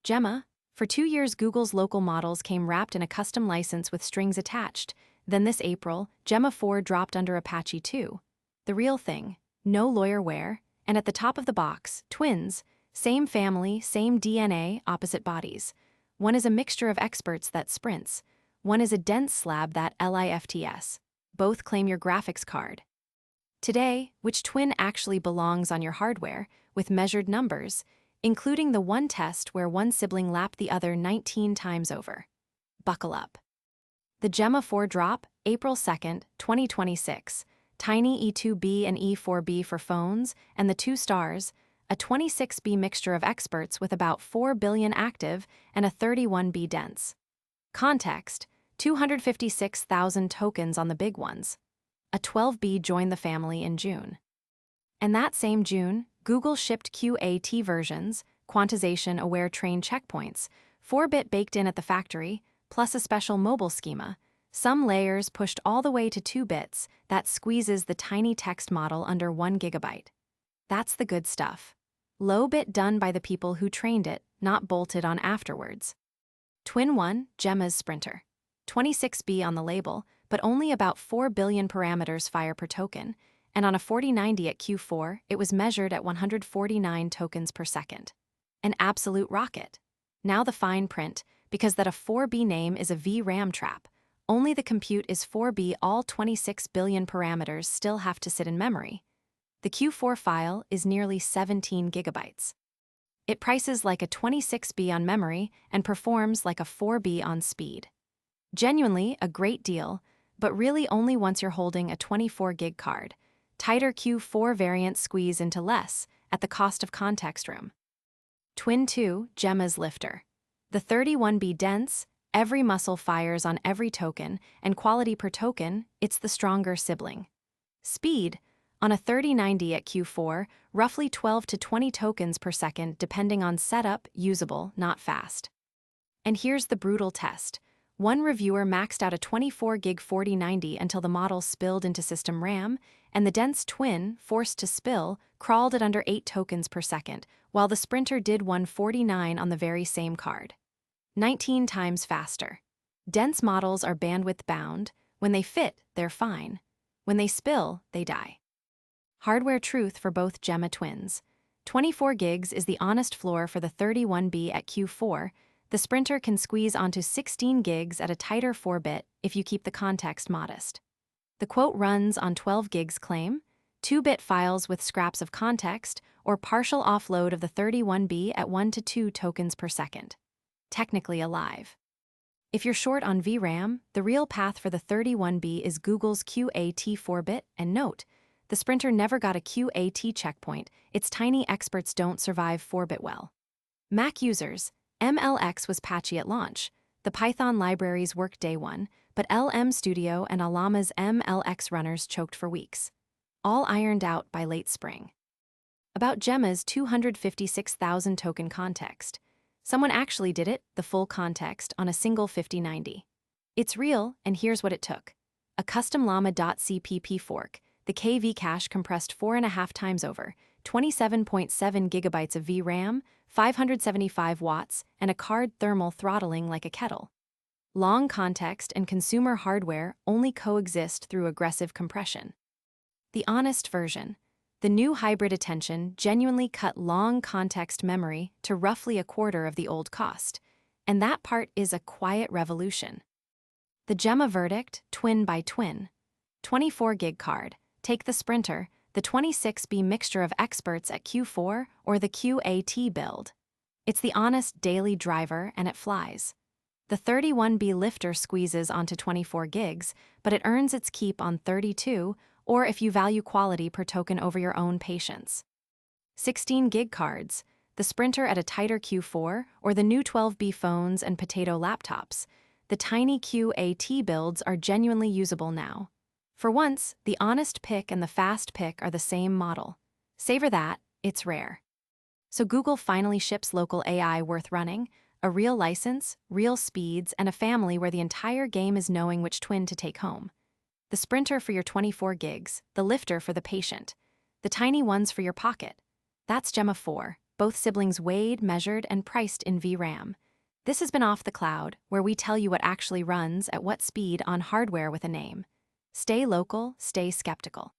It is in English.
Gemma. For 2 years, Google's local models came wrapped in a custom license with strings attached. Then this April, Gemma 4 dropped under Apache 2. The real thing, no lawyer wear, and at the top of the box, twins, same family, same DNA, opposite bodies. One is a mixture of experts that sprints. One is a dense slab that lifts. Both claim your graphics card. Today, which twin actually belongs on your hardware, with measured numbers, including the one test where one sibling lapped the other 19 times over. Buckle up. The Gemma 4 drop, April 2nd, 2026. Tiny E2B and E4B for phones, and the 2 stars, a 26B mixture of experts with about 4 billion active and a 31B dense. Context: 256,000 tokens on the big ones. A 12B joined the family in June. And that same June, Google shipped QAT versions, quantization-aware train checkpoints, 4-bit baked in at the factory, plus a special mobile schema, some layers pushed all the way to 2 bits, that squeezes the tiny text model under 1 gigabyte. That's the good stuff. Low bit done by the people who trained it, not bolted on afterwards. Twin 1, Gemma's Sprinter. 26B on the label, but only about 4 billion parameters fire per token, and on a 4090 at Q4, it was measured at 149 tokens per second. An absolute rocket. Now the fine print, because that a 4B name is a VRAM trap. Only the compute is 4B, all 26 billion parameters still have to sit in memory. The Q4 file is nearly 17 gigabytes. It prices like a 26B on memory and performs like a 4B on speed. Genuinely a great deal, but really only once you're holding a 24 gig card. Tighter Q4 variants squeeze into less, at the cost of context room. Twin 2, Gemma's Lifter. The 31B dense, every muscle fires on every token, and quality per token, it's the stronger sibling. Speed: on a 3090 at Q4, roughly 12 to 20 tokens per second depending on setup, usable, not fast. And here's the brutal test. One reviewer maxed out a 24 gig 4090 until the model spilled into system RAM, and the dense twin, forced to spill, crawled at under 8 tokens per second, while the Sprinter did 149 on the very same card. 19 times faster. Dense models are bandwidth bound. When they fit, they're fine. When they spill, they die. Hardware truth for both Gemma twins. 24 gigs is the honest floor for the 31B at Q4. The Sprinter can squeeze onto 16 gigs at a tighter 4-bit if you keep the context modest. The quote runs on 12 gigs claim, 2-bit files with scraps of context, or partial offload of the 31B at 1 to 2 tokens per second. Technically alive. If you're short on VRAM, the real path for the 31B is Google's QAT 4-bit, and note, the Sprinter never got a QAT checkpoint. Its tiny experts don't survive 4-bit well. Mac users, MLX was patchy at launch. The Python libraries worked day one, but LM Studio and Alama's MLX runners choked for weeks. All ironed out by late spring. About Gemma's 256,000 token context. Someone actually did it, the full context, on a single 5090. It's real, and here's what it took. A custom llama.cpp fork, the KV cache compressed 4.5 times over, 27.7 gigabytes of VRAM, 575 watts, and a card thermal throttling like a kettle. Long context and consumer hardware only coexist through aggressive compression. The honest version. The new hybrid attention genuinely cut long context memory to roughly a quarter of the old cost, and that part is a quiet revolution. The Gemma verdict, twin by twin. 24 gig card, take the Sprinter, the 26B mixture of experts at Q4 or the QAT build. It's the honest daily driver and it flies. The 31B lifter squeezes onto 24 gigs, but it earns its keep on 32, or if you value quality per token over your own patience. 16 gig cards, the Sprinter at a tighter Q4 or the new 12B phones and potato laptops. The tiny QAT builds are genuinely usable now. For once, the honest pick and the fast pick are the same model. Savor that, it's rare. So Google finally ships local AI worth running, a real license, real speeds, and a family where the entire game is knowing which twin to take home. The Sprinter for your 24 gigs, the lifter for the patient, the tiny ones for your pocket. That's Gemma 4, Both siblings weighed, measured, and priced in VRAM. This has been Off the Cloud, where we tell you what actually runs at what speed on hardware with a name. Stay local, stay skeptical.